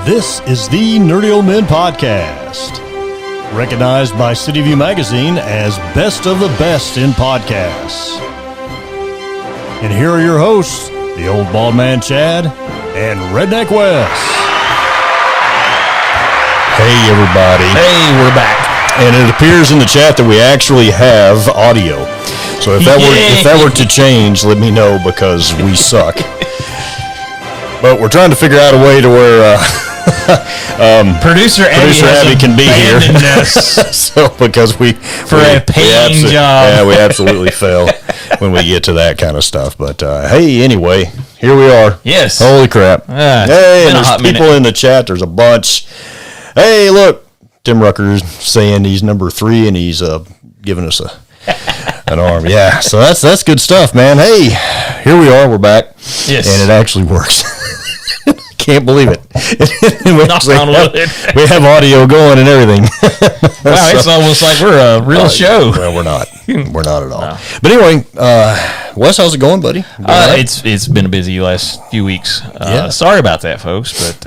This is the Nerdy Old Men Podcast, recognized by City View Magazine as best of the best in podcasts. And here are your hosts, the Old Bald Man Chad and Redneck Wes. Hey everybody. Hey, we're back. And it appears in the chat that we actually have audio. So if that were to change, let me know because we suck. But we're trying to figure out a way to where Producer Abby can be here. So because we a paying job. Yeah, we absolutely fail when we get to that kind of stuff. But hey, anyway, here we are. Yes. Holy crap. Hey, and there's people in the chat. There's a bunch. Hey, look. Tim Rucker's saying he's number 3 and he's giving us an arm. Yeah, so that's good stuff, man. Hey, here we are. We're back. Yes. And it actually works. Can't believe it. we have audio going and everything. Wow, it's almost like we're a real show. Well, we're not. We're not at all. No. But anyway, Wes, how's it going, buddy? Right? It's been a busy last few weeks. Yeah. Sorry about that, folks, but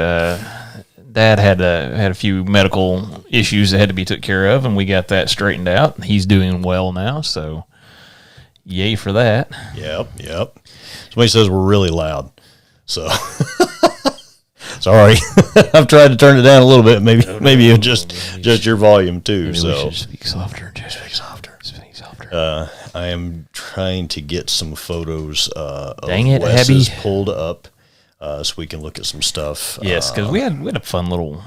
Dad had a few medical issues that had to be took care of, and we got that straightened out. He's doing well now, so yay for that. Yep. Somebody says we're really loud, so sorry. I've tried to turn it down a little bit. Maybe you just your volume too. Maybe so we should speak softer. Just speak softer. Speak softer. I am trying to get some photos of Wes's pulled up. So we can look at some stuff. Yes, because we had a fun little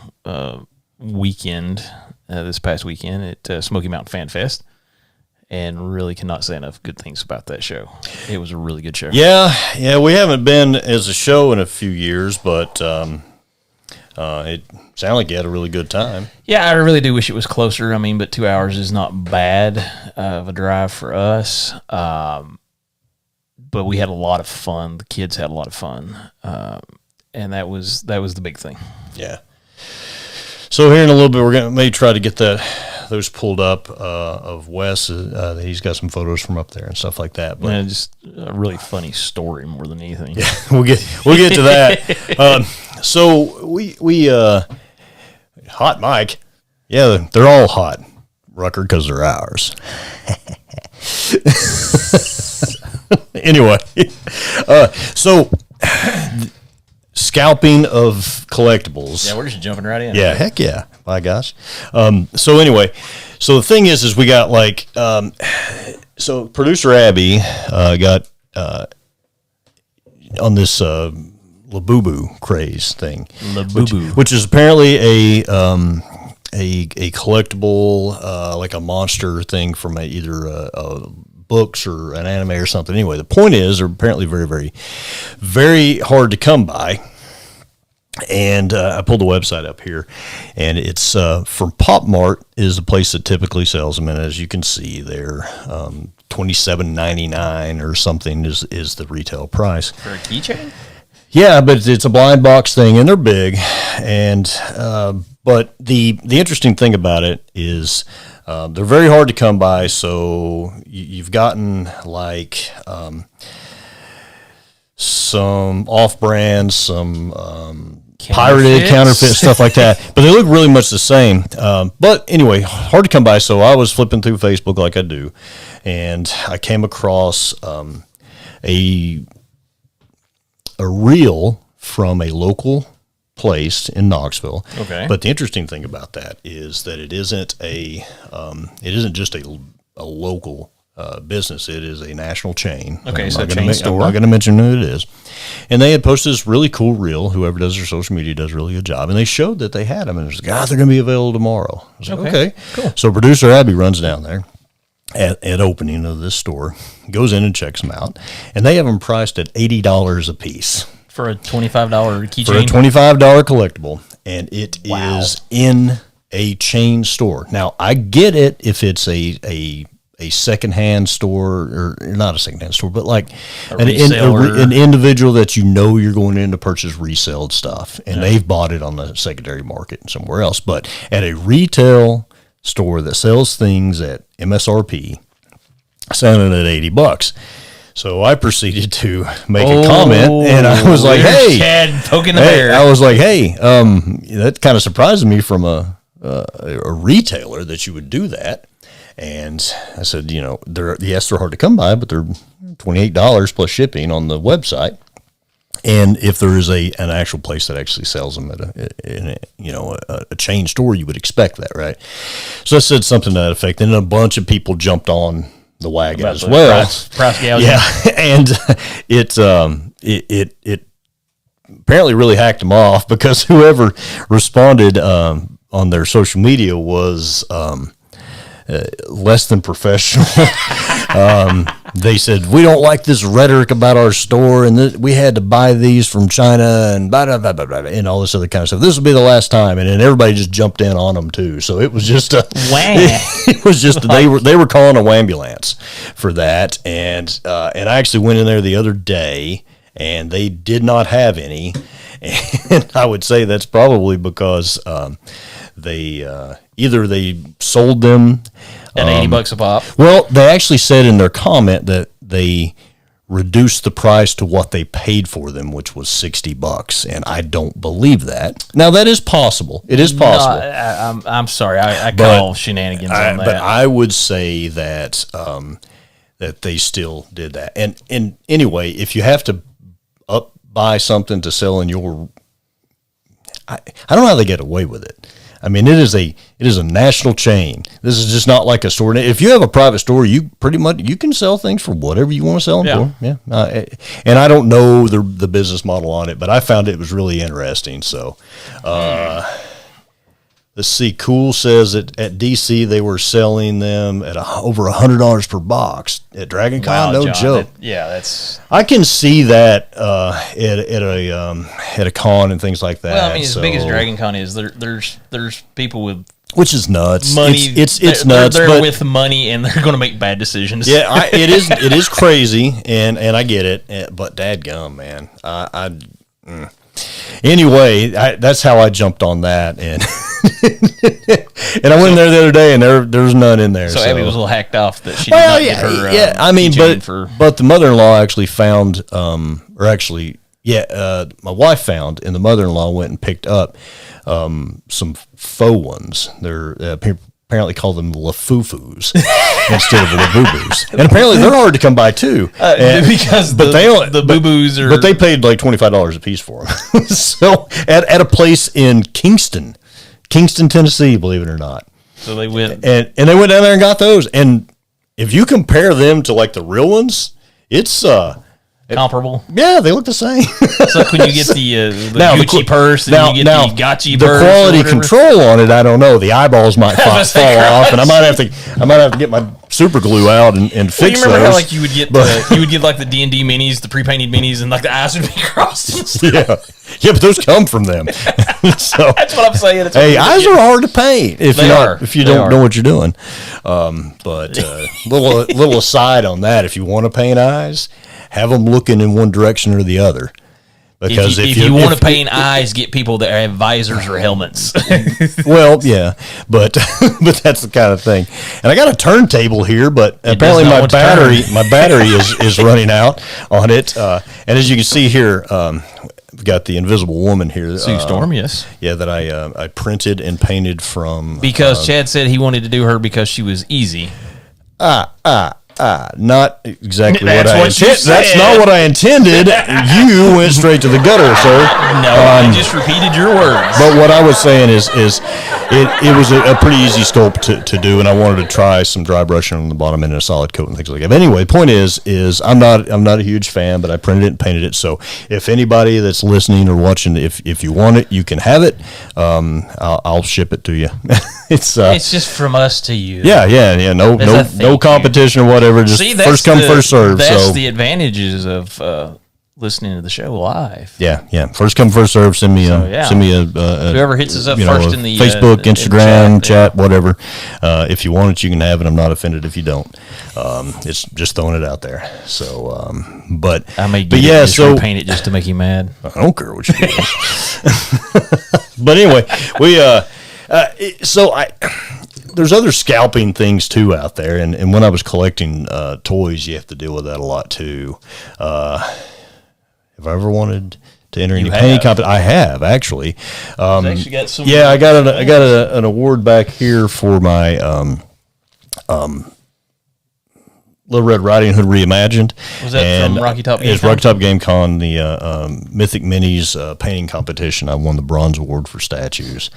weekend this past weekend at Smoky Mountain Fan Fest, and really cannot say enough good things about that show. It was a really good show. Yeah, we haven't been as a show in a few years, but it sounded like you had a really good time. Yeah, I really do wish it was closer. I mean, but 2 hours is not bad of a drive for us. But we had a lot of fun. The kids had a lot of fun, and that was the big thing. Yeah. So here in a little bit, we're gonna maybe try to get those pulled up of Wes. He's got some photos from up there and stuff like that. But just a really funny story more than anything. Yeah, we'll get to that. So we hot mic. Yeah, they're all hot, Rucker, because they're ours. Anyway, so scalping of collectibles. Yeah, we're just jumping right in. Yeah, heck yeah. My gosh. So anyway, so the thing is we got like, so producer Abby got on this Labubu craze thing, which is apparently a collectible, like a monster thing from either a books or an anime or something. Anyway, the point is they're apparently very, very, very hard to come by. And I pulled the website up here, and it's from Pop Mart is the place that typically sells them. And as you can see, they're $27.99 or something is the retail price for a keychain. Yeah, but it's a blind box thing, and they're big. And but the interesting thing about it is they're very hard to come by. So you've gotten like some off-brand, some pirated, counterfeit stuff like that. But they look really much the same. But anyway, hard to come by. So I was flipping through Facebook like I do, and I came across a reel from a local place in Knoxville. Okay. But the interesting thing about that is that it isn't just a local business. It is a national chain. Okay, so chain store. I'm not going to mention who it is. And they had posted this really cool reel. Whoever does their social media does a really good job. And they showed that they had them. And they're going to be available tomorrow. I was like, okay, cool. So producer Abby runs down there at opening of this store, goes in and checks them out. And they have them priced at $80 a piece. For a $25 keychain? For a $25 collectible. And it is in a chain store. Now, I get it if it's a secondhand store, or not a secondhand store, but like an individual that you're going in to purchase resale stuff, and they've bought it on the secondary market somewhere else. But at a retail store that sells things at MSRP, selling it at $80. So I proceeded to make a comment, and I was like, "Hey, Chad poking the bear." I was like, "Hey, that kind of surprised me from a retailer that you would do that." And I said, they're hard to come by, but they're $28 plus shipping on the website. And if there is an actual place that actually sells them at a chain store, you would expect that, right? So I said something to that effect, and a bunch of people jumped on the wagon as well. Price gouging. Yeah, and it apparently really hacked them off, because whoever responded on their social media was less than professional. They said, "We don't like this rhetoric about our store, and we had to buy these from China, and blah, blah, blah, blah, blah, and all this other kind of stuff. This will be the last time." And then everybody just jumped in on them too. So it was just it was just they were calling a ambulance for that. And I actually went in there the other day, and they did not have any. And I would say that's probably because they either they sold them at $80 a pop. Well, they actually said in their comment that they reduced the price to what they paid for them, which was $60, and I don't believe that. Now, that is possible. It is possible. No, I'm sorry. I call shenanigans on that. But I would say that that they still did that. And anyway, if you have to buy something to sell in your, I don't know how they get away with it. I mean, it is a national chain. This is just not like a store. If you have a private store, you pretty much you can sell things for whatever you want to sell them for. Yeah. And I don't know the business model on it, but I found it was really interesting. So, let's see. Cool says that at DC they were selling them at over $100 per box at Dragon Con. No John, joke. That's. I can see that at a con and things like that. Well, I mean, as big as Dragon Con is, there's people with, which is nuts. Money, it's nuts. They're with money, and they're going to make bad decisions. Yeah, it is crazy, and I get it. But dadgum, man, Anyway, that's how I jumped on that, and and I went in there the other day, and there's none in there. So Abby was a little hacked off that she did not get her. Yeah, I mean, but the mother-in-law actually found, my wife found, and the mother-in-law went and picked up some faux ones. They're apparently call them lafufus instead of labubus, and apparently they're hard to come by too. Because the boo-boos are, but they paid like $25 a piece for them. So at a place in Kingston, Tennessee, believe it or not. So they went and they went down there and got those. And if you compare them to like the real ones, it's comparable. Yeah, they look the same. It's like when you get the Gucci purse and you get the Gotchi purse. The quality control on it, I don't know. The eyeballs might fall off, and I might have to get my super glue out and fix those. You remember how like you would get like the D&D minis, the pre-painted minis, and like the eyes would be crossed and stuff. Yeah, but those come from them. So that's what I'm saying. Hey, eyes are hard to paint if you don't know what you're doing. But little aside on that, if you want to paint eyes, have them looking in one direction or the other. Because if you want to paint eyes, get people that have visors or helmets. Well, yeah, but that's the kind of thing. And I got a turntable here, but apparently my battery is running out on it. And as you can see here, we've got the Invisible Woman here. Sue Storm, yes. Yeah, that I printed and painted from. Because Chad said he wanted to do her because she was easy. Not exactly what I intended. That's not what I intended. You went straight to the gutter, sir. No, I just repeated your words. But what I was saying is it was a pretty easy sculpt to do, and I wanted to try some dry brushing on the bottom and a solid coat and things like that. But anyway, the point is I'm not a huge fan, but I printed it and painted it. So if anybody that's listening or watching, if you want it, you can have it. I'll ship it to you. It's just from us to you. Yeah. No competition or whatever. Just first come, first serve. That's the advantages of listening to the show live. Yeah. First come, first serve. Send me a whoever hits us up first in the Facebook, Instagram, chat, whatever. If you want it, you can have it. I'm not offended if you don't. It's just throwing it out there. So, but I may paint it just to make you mad. I don't care what you do. But anyway, there's other scalping things too out there, and when I was collecting toys, you have to deal with that a lot too. If I ever wanted to enter any painting competition, I have actually. Actually got some. Yeah, I got an award back here for my Little Red Riding Hood Reimagined. Was that from Rocky Top Game Con? It's Rocky Top Game Con, the Mythic Minis painting competition. I won the bronze award for statues.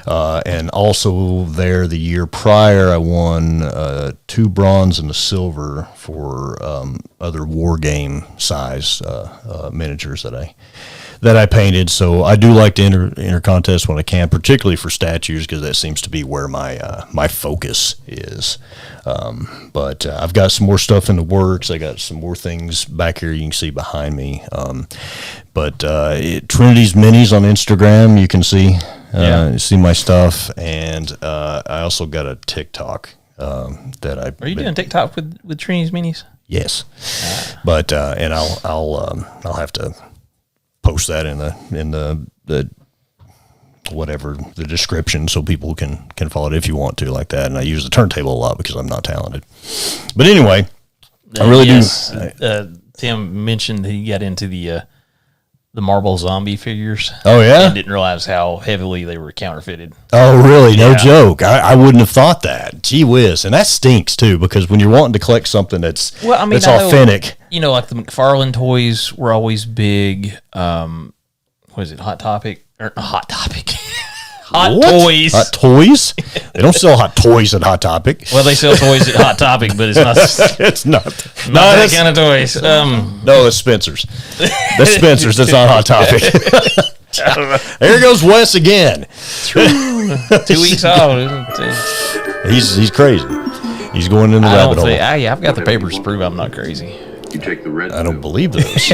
And also there the year prior, I won 2 bronze and a silver for other war game size miniatures that I painted. So I do like to enter contests when I can, particularly for statues, because that seems to be where my focus is. But I've got some more stuff in the works. I got some more things back here you can see behind me. But Trinity's Minis on Instagram, you can see my stuff. And I also got a TikTok that I. Are you doing TikTok with Trinity's Minis? Yes, but and I'll have to post that in the whatever the description so people can follow it if you want to, like that. And I use the turntable a lot because I'm not talented. But anyway, I really do. Tim mentioned he got into the marble zombie figures. Oh yeah, and didn't realize how heavily they were counterfeited. Oh really? No joke. I wouldn't have thought that. Gee whiz, and that stinks too, because when you're wanting to collect something that's that's authentic. Like the McFarlane toys were always big. What is it? Hot Topic or Hot Topic? Toys. Hot toys? They don't sell hot toys at Hot Topic. Well, they sell toys at Hot Topic, but it's not. It's not that kind of toys. No, it's Spencer's. That's Spencer's. It's not Hot Topic. There goes Wes again. 2 weeks out. He's crazy. He's going in the rabbit hole. I've got the papers to prove I'm not crazy. You take the red. I don't believe those.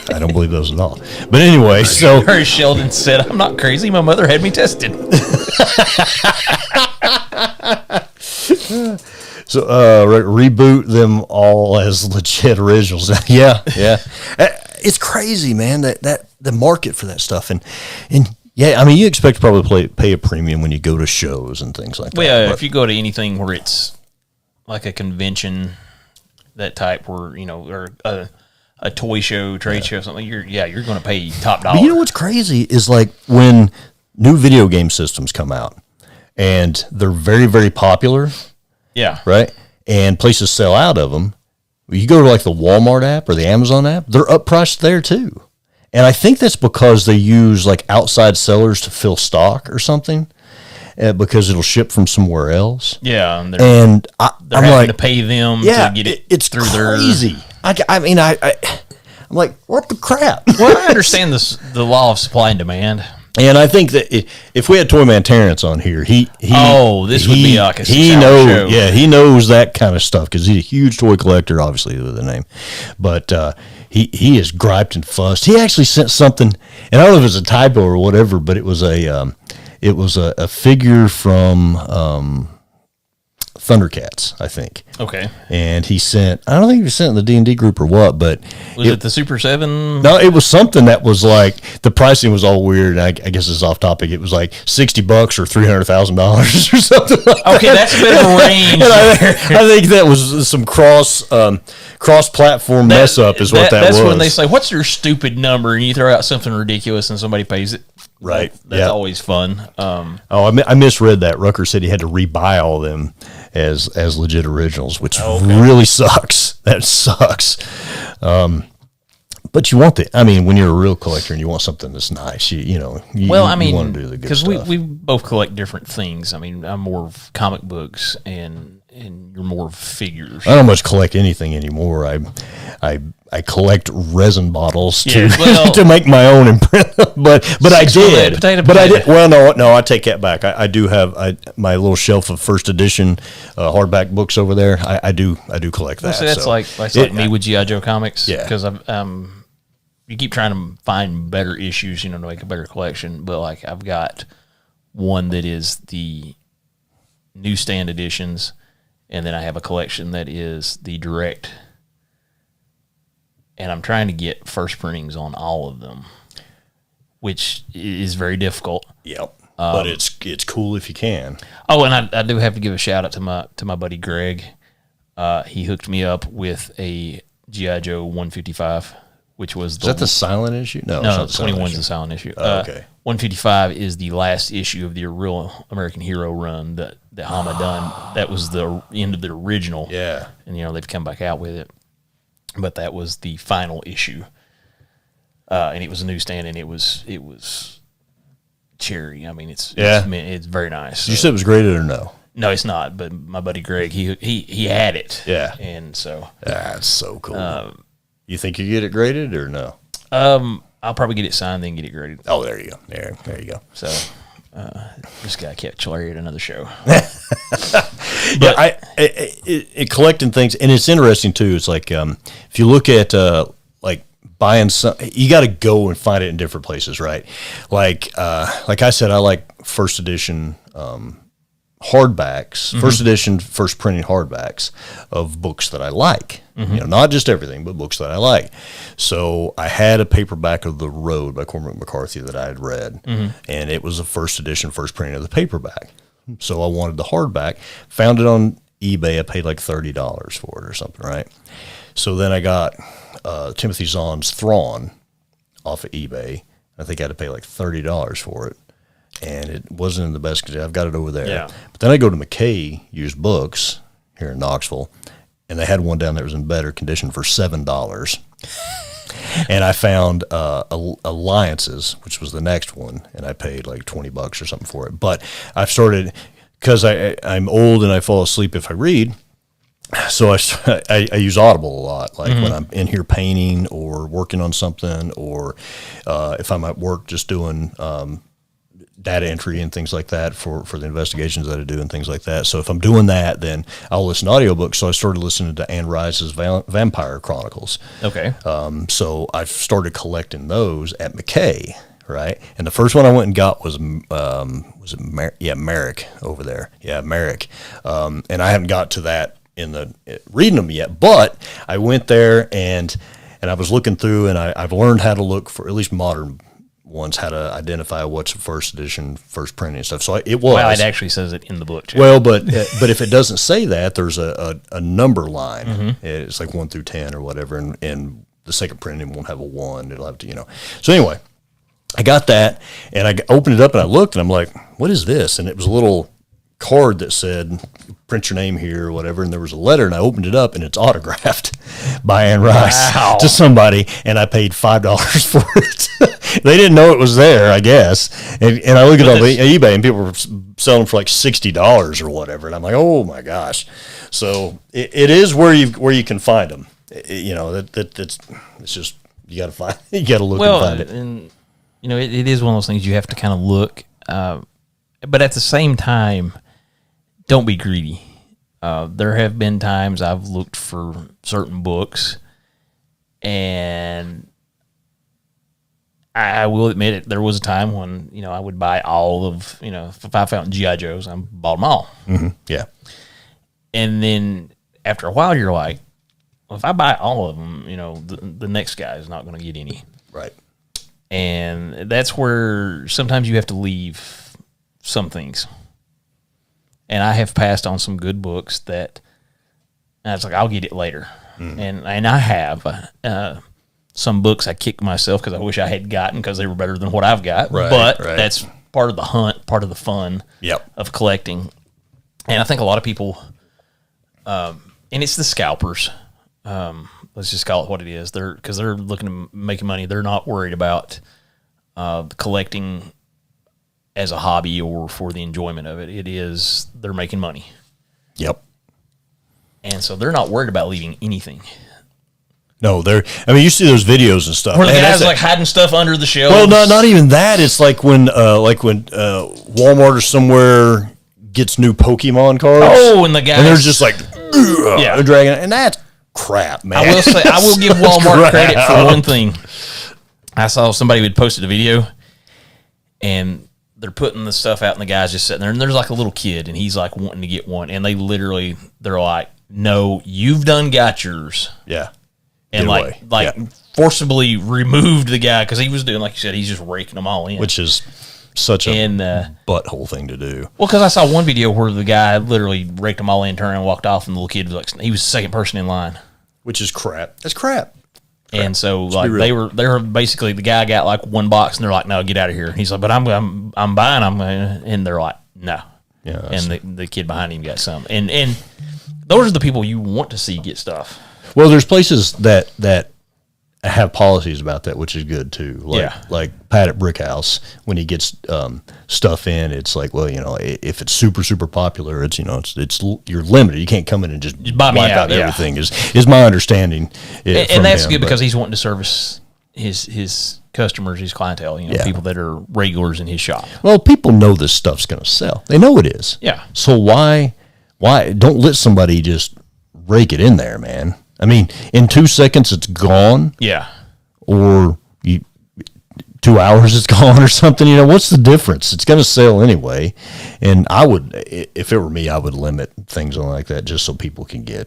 I don't believe those at all. But anyway, so Sheldon said, "I'm not crazy. My mother had me tested." So reboot them all as legit originals. yeah. It's crazy, man. That the market for that stuff, and yeah, I mean, you expect to probably pay a premium when you go to shows and things like that. Well, if you go to anything where it's like a convention, that type, where or a toy show, trade show, something, you're going to pay top dollar. But you know what's crazy is, like, when new video game systems come out and they're very, very popular. Yeah. Right. And places sell out of them. You go to like the Walmart app or the Amazon app, they're uppriced there too. And I think that's because they use like outside sellers to fill stock or something. Because it'll ship from somewhere else. Yeah, and they're I'm having like, to pay them to get it's through crazy. I'm like, what the crap? Well, I understand the law of supply and demand. And I think that if we had Toyman Terrence on here, this would be like a 6-hour show. Yeah, he knows that kind of stuff because he's a huge toy collector, obviously with the name. But he is griped and fussed. He actually sent something, and I don't know if it was a typo or whatever, but it was a figure from Thundercats, I think. Okay. And he sent, I don't think he sent in the D&D group or what, but... Was it the Super 7? No, it was something that was like, the pricing was all weird. I guess it's off topic. It was like $60 or $300,000 or something like that. Okay, that's a bit of a range. I think that was some cross-platform mess up is what that was. That's when they say, what's your stupid number? And you throw out something ridiculous and somebody pays it. Right. That's always fun. I misread that. Rucker said he had to rebuy all of them as legit originals, which really sucks. That sucks. But you want when you're a real collector and you want something that's nice, you want to do the good stuff. Because we both collect different things. I mean, I'm more of comic books and you're more of figures. I don't much collect anything anymore. I collect resin bottles to to make my own imprint, but I did. But I did. Well, no, I take that back. I do have my little shelf of first edition hardback books over there. I do collect that. So that's like me with G.I. Joe comics. Yeah, because you keep trying to find better issues, to make a better collection. But like I've got one that is the newsstand editions, and then I have a collection that is the direct. And I'm trying to get first printings on all of them, which is very difficult. Yep. but it's cool if you can. Oh, and I do have to give a shout out to my buddy Greg. He hooked me up with a G.I. Joe 155, which was Is that the silent issue? No, no, 21 is the silent issue. Okay. 155 is the last issue of the real American Hero run that Hama done. That was the end of the original. Yeah. And, they've come back out with it. But that was the final issue. And it was a newsstand, and it was cherry. I mean, it's very nice. Did you say it was graded or no? No, it's not. But my buddy Greg, he had it. Yeah. And so. That's so cool. You think you get it graded or no? I'll probably get it signed, then get it graded. Oh, there you go. There you go. So, this guy kept Larry at another show. Yeah, collecting things, and it's interesting too. It's like if you look at like buying some, you got to go and find it in different places, right? Like I said, I like first edition hardbacks, first edition, first printing hardbacks of books that I like. Not just everything, but books that I like. So I had a paperback of The Road by Cormac McCarthy that I had read, and it was a first edition, first printing of the paperback. So I wanted the hardback, found it on eBay. I paid like $30 for it or something, right? So then I got Timothy Zahn's Thrawn off of eBay. I think I had to pay like $30 for it, and it wasn't in the best condition. I've got it over there. Yeah. But then I go to McKay Used Books here in Knoxville, and they had one down there that was in better condition for $7. And I found Alliances, which was the next one, and I paid like $20 or something for it. But I've started, because I'm old and I fall asleep if I read, so I use Audible a lot, like when I'm in here painting or working on something, or if I'm at work just doing data entry and things like that for the investigations that I do and things like that. So if I'm doing that, then I'll listen to audiobooks. So I started listening to Anne Rice's Vampire Chronicles. Okay. So I've started collecting those at McKay, right? And the first one I went and got was it Merrick over there. Yeah, Merrick. And I haven't got to that in reading them yet, but I went there and I was looking through, and I've learned how to look for at least modern ones, how to identify what's first edition, first printing and stuff. So it was. Well, it actually says it in the book, too. Well, but if it doesn't say that, there's a number line. It's like 1 through 10 or whatever, and the second printing won't have a 1. It'll have to, So anyway, I got that, and I opened it up, and I looked, and I'm like, what is this? And it was a little card that said, print your name here or whatever, and there was a letter, and I opened it up, and it's autographed by Anne Rice to somebody, and I paid $5 for it. They didn't know it was there, I guess. And I look at it on eBay, and people were selling for like $60 or whatever, and I'm like, oh my gosh. So it is where you can find them. It's just you got to find, you got to look and find it. And it is one of those things you have to kind of look, but at the same time, don't be greedy. There have been times I've looked for certain books, and I will admit it. There was a time when I would buy all of if I found G.I. Joes, I bought them all. Yeah, and then after a while, you're like, well, if I buy all of them, the next guy is not going to get any. Right. And that's where sometimes you have to leave some things. And I have passed on some good books that I was like, I'll get it later. And I have some books I kick myself because I wish I had gotten because they were better than what I've got. Right, but right. That's part of the hunt, part of the fun of collecting. And I think a lot of people, and it's the scalpers. Let's just call it what it is. They're looking to make money. They're not worried about collecting as a hobby or for the enjoyment of it. They're making money. Yep. And so they're not worried about leaving anything. No, you see those videos and stuff. Where the guys like hiding stuff under the shelves. Well, not even that. It's like when Walmart or somewhere gets new Pokemon cards. Oh, and the guys. And they're just like, they're dragging it. And that's crap, man. I will give Walmart credit for one thing. I saw somebody had posted a video, and they're putting the stuff out, and the guy's just sitting there, and there's like a little kid, and he's like wanting to get one, and they're like, no, you've done got yours. Yeah. And forcibly removed the guy because he was doing, like you said, he's just raking them all in. Which is such a butthole thing to do. Well, because I saw one video where the guy literally raked them all in, turned and walked off, and the little kid was like, he was the second person in line. Which is crap. That's crap. And so like they were basically, the guy got like one box, and they're like, no, get out of here. And he's like, but I'm buying them, and they're like, no. Yeah. And the kid behind him got some, and those are the people you want to see get stuff. Well, there's places that have policies about that, which is good too. Like Pat at Brick House, when he gets stuff in, it's like, well, if it's super super popular, it's it's you're limited. You can't come in and just wipe out everything. Is my understanding. And that's good because he's wanting to service his customers, his clientele. People that are regulars in his shop. Well, people know this stuff's going to sell. They know it is. Yeah. So why don't let somebody just rake it in there, man? I mean, in 2 seconds it's gone. Yeah. Or 2 hours it's gone or something. What's the difference? It's going to sell anyway. And if it were me, I would limit things like that just so people can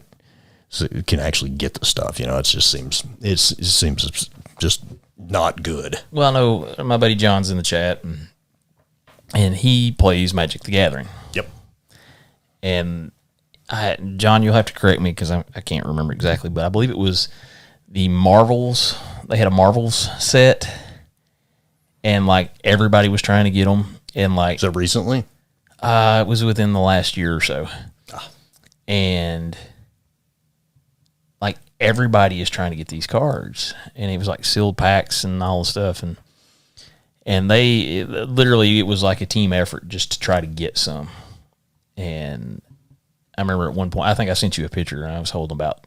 actually get the stuff. It seems just not good. Well, I know my buddy John's in the chat, and he plays Magic the Gathering. Yep. And John, you'll have to correct me because I can't remember exactly, but I believe it was the Marvels. They had a Marvels set, and like everybody was trying to get them. And like, so recently, it was within the last year or so, and like everybody is trying to get these cards, and it was like sealed packs and all the stuff, and it was like a team effort just to try to get some. And I remember at one point, I think I sent you a picture, and I was holding about,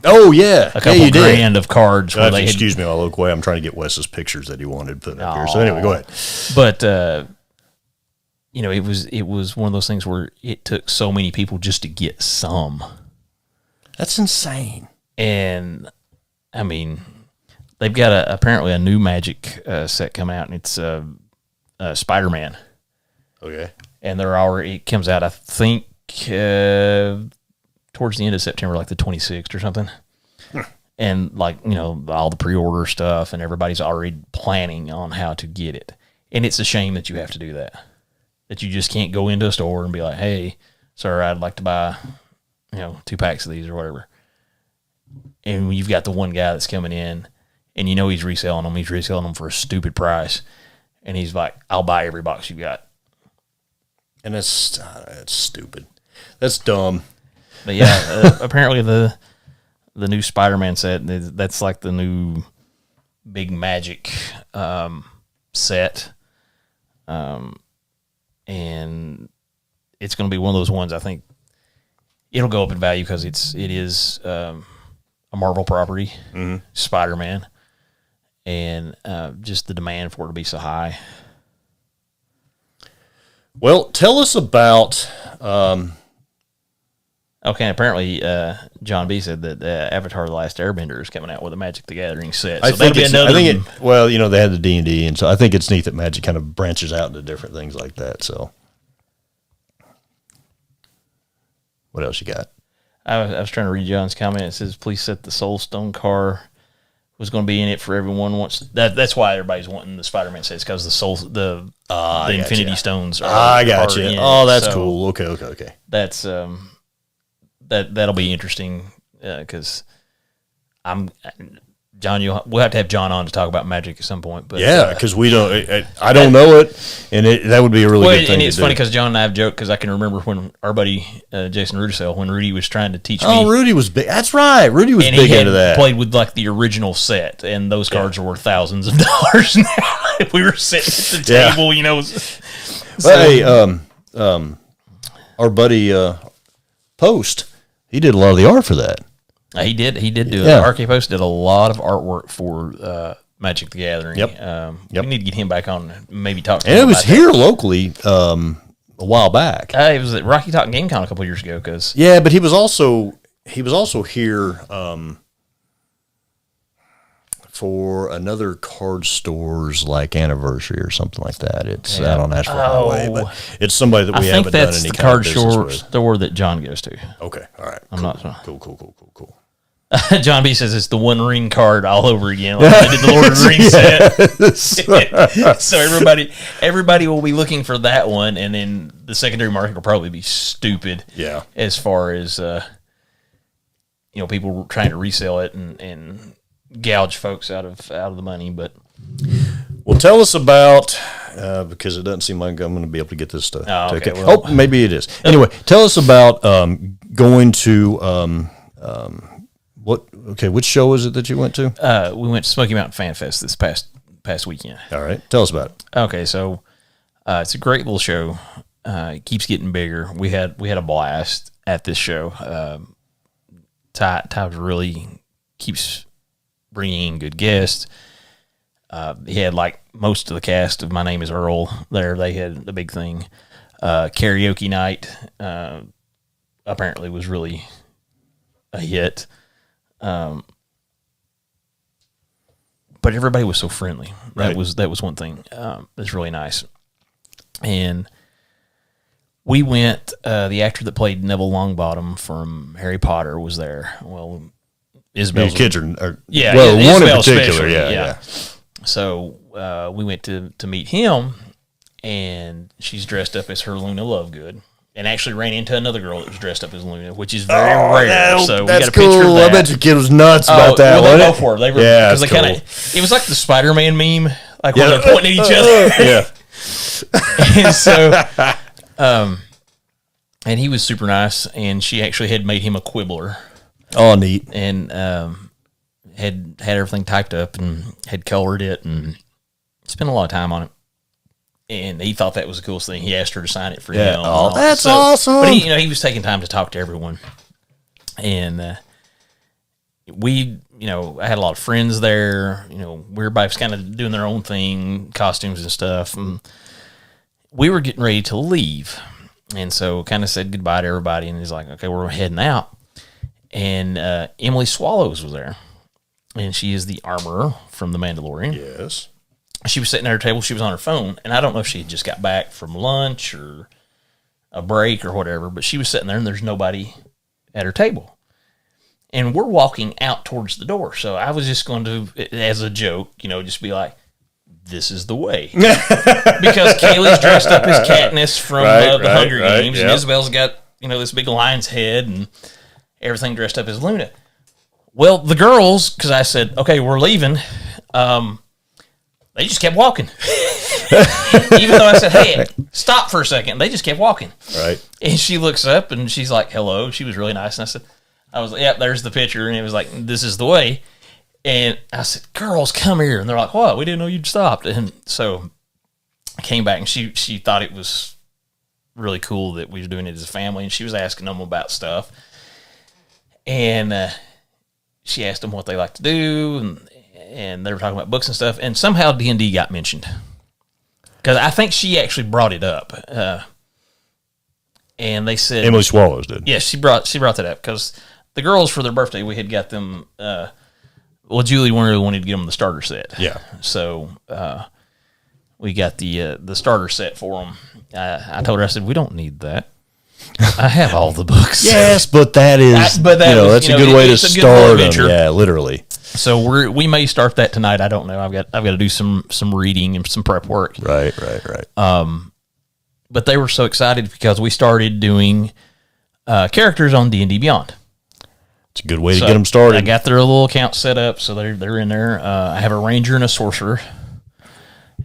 oh yeah, a couple grand of cards. Excuse me, I'll look away. I'm trying to get Wes's pictures that he wanted put up here. So anyway, go ahead. But it was one of those things where it took so many people just to get some. That's insane. And I mean, they've got apparently a new Magic set coming out, and it's Spider-Man. Okay. And it comes out, I think, towards the end of September, like the 26th or something. And like, all the pre-order stuff, and everybody's already planning on how to get it. And it's a shame that you have to do that you just can't go into a store and be like, hey, sir, I'd like to buy, 2 packs of these or whatever. And you've got the one guy that's coming in, and he's reselling them. He's reselling them for a stupid price. And he's like, I'll buy every box you got. And that's stupid. That's dumb. But yeah, apparently the new Spider-Man set, that's like the new big Magic set. And it's going to be one of those ones, I think it'll go up in value because it is a Marvel property, Spider-Man, and just the demand for it to be so high. Well, tell us about. Okay, apparently John B said that Avatar: The Last Airbender is coming out with a Magic the Gathering set. So they had the D&D, and so I think it's neat that Magic kind of branches out into different things like that. So, what else you got? I was trying to read John's comment. It says, "Please set the Soulstone car was going to be in it for everyone wants." That's why everybody's wanting the Spider-Man sets, because the Infinity Stones. I got you. Oh, that's cool. Okay. That's that'll be interesting because John, we'll have to have John on to talk about Magic at some point. But yeah, because we don't. I don't know it, and that would be a really good thing. And it's funny because John and I have joked, because I can remember when our buddy Jason Rudisell, when Rudy was trying to teach me. Oh, Rudy was big. That's right. Rudy was big into that. Played with like the original set, and those cards are worth thousands of dollars now. If we were sitting at the table, our buddy Post, he did a lot of the art for that. He did do it. RK Post did a lot of artwork for Magic the Gathering. Yep. We need to get him back on and maybe talk to him. And it was here locally a while back. It was at Rocky Top Game Con a couple years ago. But he was also here for another card store's like anniversary or something like that. It's out on Asheville Highway, but it's somebody that we haven't done any kind of business with. Store that John goes to. Okay, all right. I'm not sure. Cool. John B says it's the One Ring card all over again. Like they did the Lord of the Rings set. So everybody will be looking for that one, and then the secondary market will probably be stupid. Yeah. As far as people trying to resell it and gouge folks out of the money. But well, tell us about because it doesn't seem like I'm going to be able to get this stuff. Oh, okay. Well, maybe it is. Anyway, tell us about going to. Which show is it that you went to? We went to Smoky Mountain Fan Fest this past weekend. All right. Tell us about it. Okay, so it's a great little show. It keeps getting bigger. We had a blast at this show. Ty really keeps bringing in good guests. He had like most of the cast of My Name is Earl there. They had a big thing. Karaoke night apparently was really a hit. But everybody was so friendly. That was one thing that's really nice. And we went. The actor that played Neville Longbottom from Harry Potter was there. Well, Isabel's kids are one in particular, yeah. So we went to meet him, and she's dressed up as her Luna Lovegood. And actually ran into another girl that was dressed up as Luna, which is very rare. So we got a picture of that. I bet your kid was nuts about that. Well, they go for it. They were, yeah, because they it was like the Spider-Man meme, like when they're pointing at each other. Yeah. And so, and he was super nice, and she actually had made him a quibbler. Oh, neat. And had everything typed up and had colored it and spent a lot of time on it. And he thought that was the coolest thing. He asked her to sign it for him. Oh, that's awesome. But he was taking time to talk to everyone. And I had a lot of friends there. Everybody was kind of doing their own thing, costumes and stuff. And we were getting ready to leave. And so kind of said goodbye to everybody. And he's like, okay, we're heading out. And Emily Swallows was there. And she is the armorer from The Mandalorian. Yes. She was sitting at her table. She was on her phone, and I don't know if she had just got back from lunch or a break or whatever, but she was sitting there, and there's nobody at her table. And we're walking out towards the door, so I was just going to, as a joke, just be like, this is the way. Because Kaylee's dressed up as Katniss from the Hunger Games, and Isabel's got, this big lion's head and everything dressed up as Luna. Well, the girls, because I said, okay, we're leaving, they just kept walking. Even though I said, hey, stop for a second. They just kept walking. Right. And she looks up and she's like, hello. She was really nice. And I was like, yeah, there's the picture. And it was like, this is the way. And I said, girls, come here. And they're like, what? We didn't know you'd stopped. And so I came back and she thought it was really cool that we were doing it as a family. And she was asking them about stuff. And she asked them what they like to do. And they were talking about books and stuff, and somehow D&D got mentioned because I think she actually brought it up. And they said Emily Swallows did. Yeah, she brought that up because the girls for their birthday we had got them. Julie really wanted to get them the starter set. Yeah, so we got the starter set for them. I told her, I said, we don't need that. I have all the books. Yes, but that is that's a good way to start them. Yeah, literally. So we may start that tonight. I don't know. I've got to do some reading and some prep work. Right. But they were so excited because we started doing characters on D&D Beyond. It's a good way to get them started. I got their little account set up, so they're in there. I have a ranger and a sorcerer,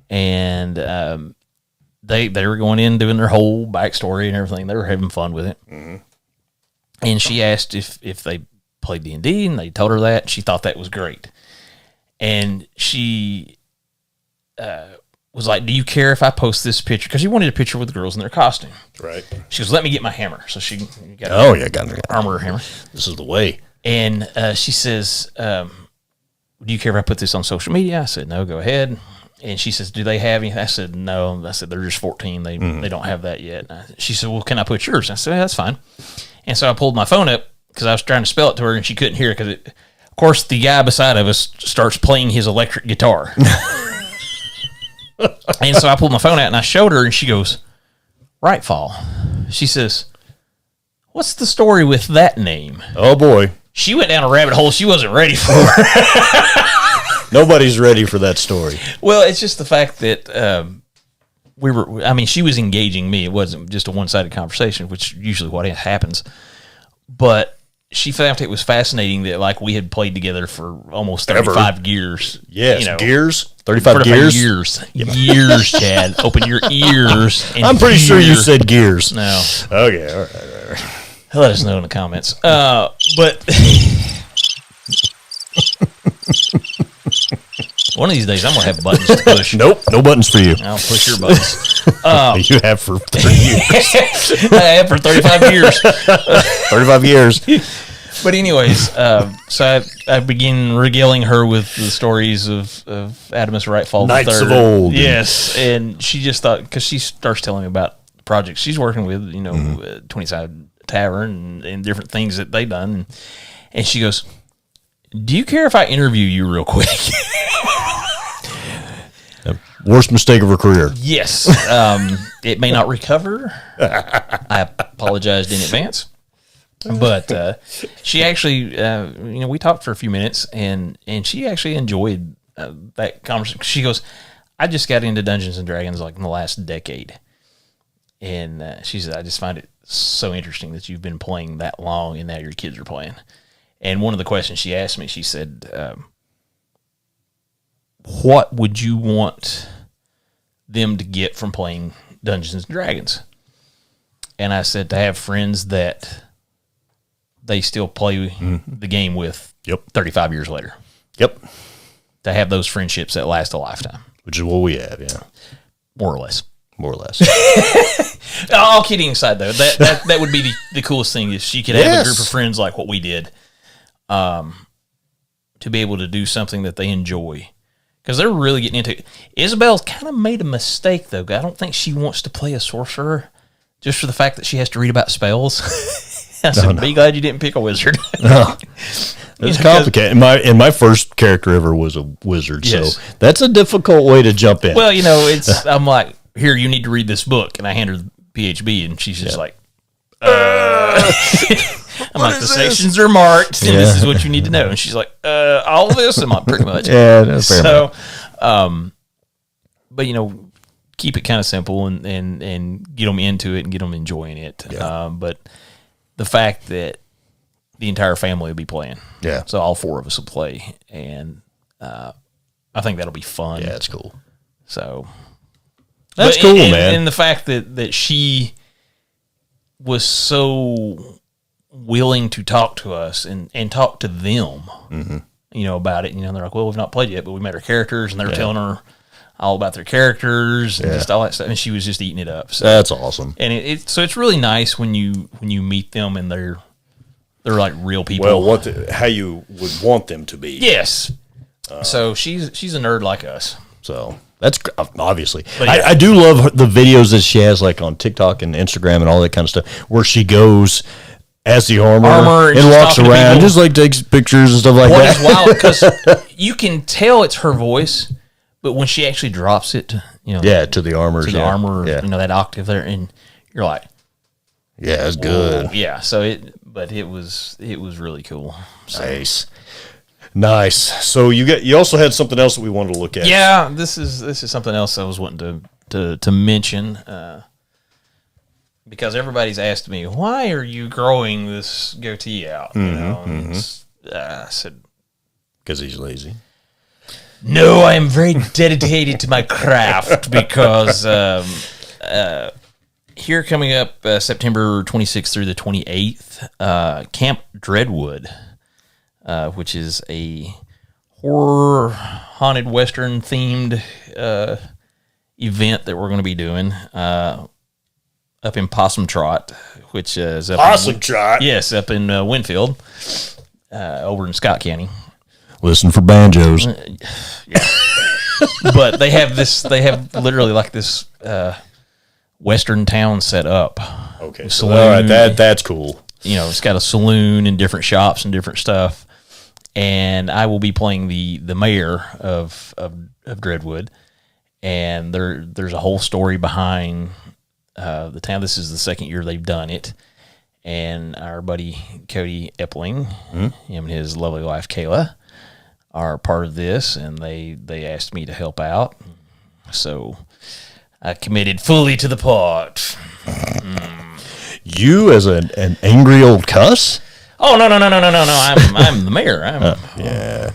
and they were going in doing their whole backstory and everything. They were having fun with it. Mm-hmm. And she asked if they played D&D, and they told her that. She thought that was great. And she was like, do you care if I post this picture? Because she wanted a picture with the girls in their costume. Right. She goes, let me get my hammer. So she got got armor hammer. This is the way. And she says, do you care if I put this on social media? I said, no, go ahead. And she says, do they have anything? I said, no. I said, they're just 14. They don't have that yet. She said, well, can I put yours? I said, yeah, that's fine. And so I pulled my phone up because I was trying to spell it to her, and she couldn't hear it because, of course, the guy beside of us starts playing his electric guitar. And so I pulled my phone out, and I showed her, and she goes, Rightfall. She says, what's the story with that name? Oh, boy. she went down a rabbit hole she wasn't ready for. Nobody's ready for that story. Well, it's just the fact that she was engaging me. It wasn't just a one-sided conversation, which usually what happens. But she found it was fascinating that like we had played together for almost 35 years. Yes, gears. 35 gears? Years, Chad. Open your ears. And I'm pretty sure you said gears. No. Okay, all right. Let us know in the comments. But one of these days, I'm going to have buttons to push. Nope, no buttons for you. I'll push your buttons. You have for 30 years. I have for 35 years. 35 years. But anyways, so I begin regaling her with the stories of Adamus Rightfall Knights III. of old. Yes, and she just thought, because she starts telling me about the projects she's working with, 20-Side Tavern and different things that they've done. And she goes, do you care if I interview you real quick? Worst mistake of her career. Yes. It may not recover. I apologized in advance. But she actually, we talked for a few minutes, and she actually enjoyed that conversation. She goes, I just got into Dungeons & Dragons like in the last decade. And she said, I just find it so interesting that you've been playing that long and now your kids are playing. And one of the questions she asked me, she said, what would you want them to get from playing Dungeons & Dragons? And I said, to have friends that they still play the game with 35 years later. Yep. To have those friendships that last a lifetime. Which is what we have, yeah. More or less. More or less. All kidding aside, though, that would be the coolest thing if she could have a group of friends like what we did, to be able to do something that they enjoy. Because they're really getting into it. Isabel's kind of made a mistake, though. I don't think she wants to play a sorcerer just for the fact that she has to read about spells. I said, be glad you didn't pick a wizard. No. It's complicated. And my first character ever was a wizard, so that's a difficult way to jump in. Well, I'm like, here, you need to read this book. And I hand her the PHB, and she's just like, I'm like, the sections are marked, and this is what you need to know. And she's like, all of this? I'm like, pretty much. Yeah, that's fair. So, but, keep it kind of simple and get them into it and get them enjoying it. Yeah. But the fact that the entire family will be playing. Yeah. So all four of us will play. And I think that'll be fun. Yeah, that's cool. So that's cool, man. And the fact that she was so willing to talk to us and talk to them, about it. They're like, well, we've not played yet, but we met our characters, and they were telling her all about their characters and just all that stuff. And she was just eating it up. So that's awesome. And so it's really nice when you meet them and they're like real people. Well, how you would want them to be. Yes. So she's a nerd like us. So that's obviously. Yeah. I do love the videos that she has, like on TikTok and Instagram and all that kind of stuff, where she goes as the armor and walks around, just like takes pictures and stuff like that. What is wild, because you can tell it's her voice, but when she actually drops it, to the armor, that octave there, and you're like, yeah, it's good. Yeah, so it was really cool. So. Nice. So you also had something else that we wanted to look at. Yeah, this is something else I was wanting to mention, because everybody's asked me, why are you growing this goatee out? I said, because he's lazy. No, I am very dedicated to my craft, because here coming up September 26th through the 28th, Camp Dreadwood, which is a horror haunted Western themed event that we're going to be doing up in Possum Trot, which is up Possum Trot? Yes, up in Winfield, over in Scott County. Listen for banjos. Yeah. But they have literally like this Western town set up. Okay, so all right, that's cool. It's got a saloon and different shops and different stuff. And I will be playing the mayor of Dreadwood, and there's a whole story behind the town. This is the second year they've done it, and our buddy Cody Epling, him and his lovely wife Kayla, are part of this, and they asked me to help out. So I committed fully to the part. You as an angry old cuss? Oh, no. I'm the mayor. Yeah.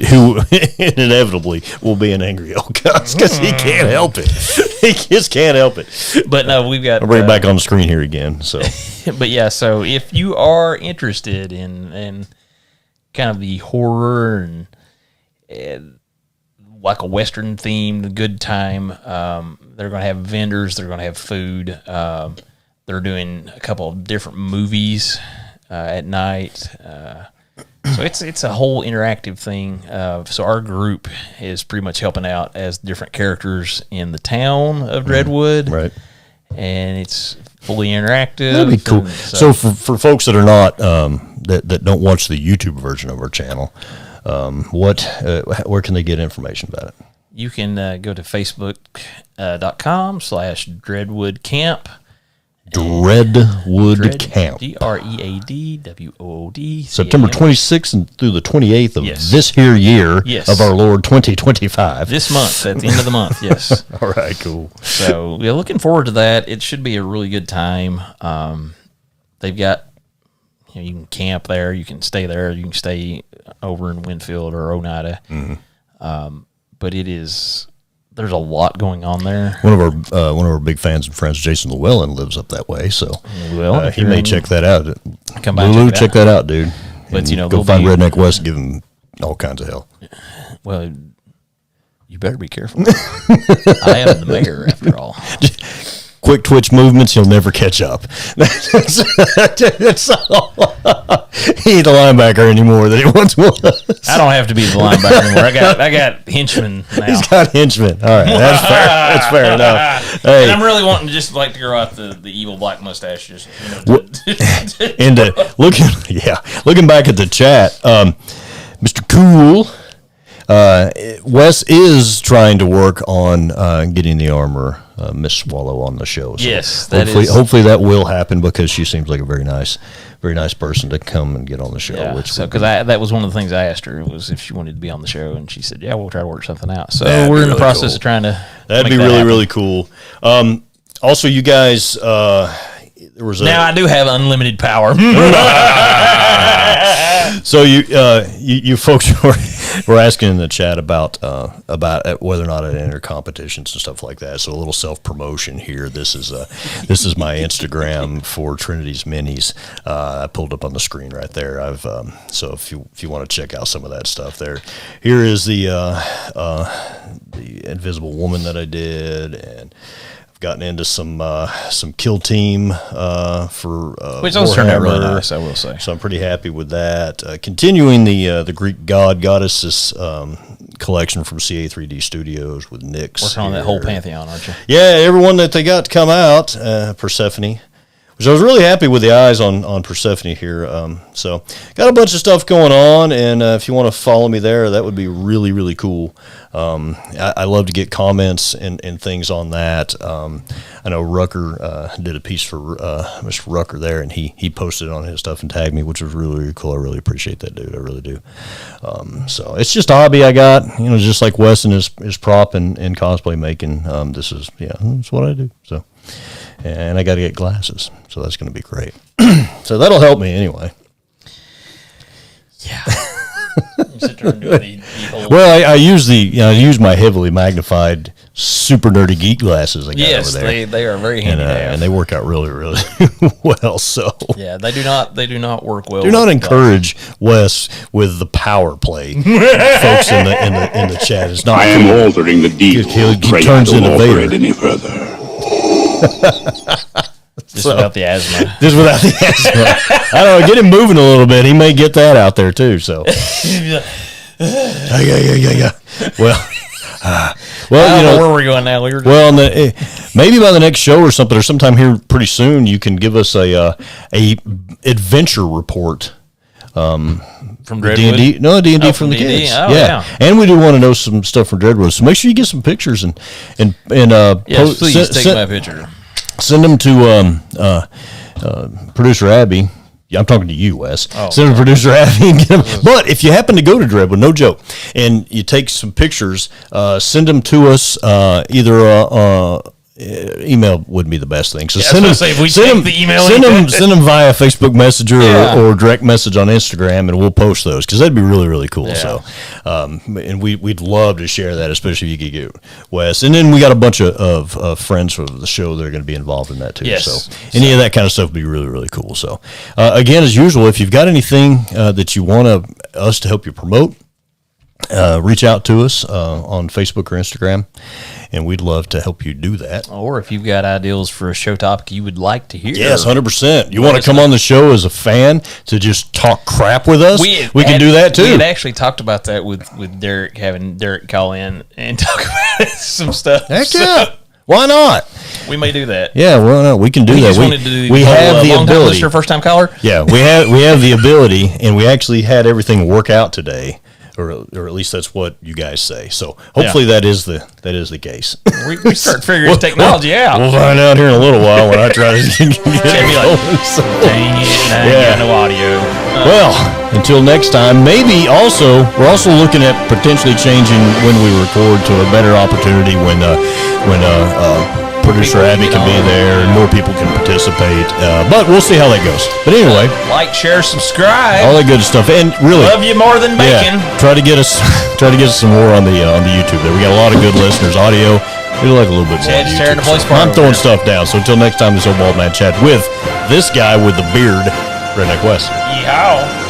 Who inevitably will be an angry old cuss because he can't help it. He just can't help it. But no, we've got... I'll bring it back on the screen here again. So, but yeah, so if you are interested in kind of the horror and like a Western themed good time, they're going to have vendors. They're going to have food. They're doing a couple of different movies at night. So it's a whole interactive thing. So our group is pretty much helping out as different characters in the town of Dreadwood. right. And it's fully interactive. That'd be cool. So for folks that are not, that don't watch the YouTube version of our channel, where can they get information about it? You can go to facebook.com/Dreadwood Camp. Dreadwood Camp. DREADWOOD. September 26th and through the 28th of this here year of our Lord 2025. This month, at the end of the month, yes. All right, cool. So we're looking forward to that. It should be a really good time. They've got, you can camp there, you can stay there, you can stay over in Winfield or Oneida. But there's a lot going on there. One of our big fans and friends, Jason Llewellyn, lives up that way, so he may check that out. Come by, Lulu, check that out, dude. But go find Redneck West and give him all kinds of hell. Well, you better be careful. I am the mayor, after all. Quick twitch movements, he'll never catch up. That's all. He ain't the linebacker anymore that he once was. I don't have to be the linebacker anymore. I got henchmen now. He's got henchmen. All right, that's fair. That's fair enough. Hey. And I'm really wanting to just like to grow out the evil black mustache. Just, and looking back at the chat, Mr. Cool. Wes is trying to work on getting the armor Miss Swallow on the show. So yes, hopefully that will happen because she seems like a very nice person to come and get on the show. Yeah, because that was one of the things I asked her was if she wanted to be on the show, and she said, "Yeah, we'll try to work something out." So we're in the process of trying to. That'd be really cool. Also, you guys, there was now I do have unlimited power. So you folks were asking in the chat about whether or not I'd enter competitions and stuff like that. So a little self promotion here. This is my Instagram for Trinity's Minis. I pulled up on the screen right there. So if you want to check out some of that stuff there, here is the Invisible Woman that I did, and gotten into some Kill Team for which also turned out really nice, I will say. So I'm pretty happy with that. Continuing the Greek goddesses collection from CA3D Studios with Nyx. Working on that whole pantheon, aren't you? Yeah, everyone that they got to come out, Persephone. Which I was really happy with the eyes on Persephone here. So got a bunch of stuff going on, and if you want to follow me there, that would be really, really cool. I love to get comments and things on that. I know Rucker did a piece for Mr. Rucker there, and he posted on his stuff and tagged me, which was really, really cool. I really appreciate that, dude. I really do. So it's just a hobby I got, just like Weston is prop and cosplay making. That's what I do. So. And I got to get glasses, so that's going to be great. So that'll help me anyway. Yeah. You sit there and do the whole... Well, I use my heavily magnified, super nerdy geek glasses I got over there. Yes, they are very handy to have. And they work out really, really well. So yeah, they do not work well. Do not encourage Wes with the power play. Folks in the chat, it's not. I am altering the deed. He turns into Vader. Any further. Just without the asthma. Just without the asthma. I don't know. Get him moving a little bit. He may get that out there too. So. Yeah. Well, where we're going now. Maybe by the next show or something, or sometime here pretty soon, you can give us a adventure report. From Dreadwood? D&D? No, D&D from the D&D? kids. Oh, yeah. And we do want to know some stuff from Dreadwood. So make sure you get some pictures and yes, please take my picture. Send them to producer Abby. Yeah, I'm talking to you, Wes. Send them to producer Abby and get them. But if you happen to go to Dreadwood, no joke, and you take some pictures, send them to us. Either email wouldn't be the best thing. So send them via Facebook Messenger or direct message on Instagram, and we'll post those because that'd be really, really cool. Yeah. So, and we'd love to share that, especially if you could get Wes. And then we got a bunch of friends from the show that are going to be involved in that too. Yes. So any of that kind of stuff would be really, really cool. So again, as usual, if you've got anything that you want us to help you promote, reach out to us on Facebook or Instagram, and we'd love to help you do that. Or if you've got ideas for a show topic you would like to hear. Yes, 100%. You want to come on the show as a fan to just talk crap with us? We can do that too. We had actually talked about that with Derek, having Derek call in and talk about some stuff. Heck yeah. Why not? We may do that. Yeah, well, no, we can do that. We have the ability. Listener, first time caller? Yeah, we have the ability, and we actually had everything work out today. Or at least that's what you guys say. So hopefully that is the case. We start figuring technology out. We'll find out here in a little while when I try to get it going. Dang it, I got no audio. Well, until next time, maybe we're also looking at potentially changing when we record to a better opportunity when producer Abby can be there and more people can participate. But we'll see how that goes. But anyway, like, share, subscribe, all that good stuff. And really, love you more than bacon. Try to get us some more on the YouTube there. We got a lot of good listeners. Audio, we like a little bit more. I'm throwing stuff down. So until next time, this old bald man chat with this guy with the beard, Redneck West. Yeehaw.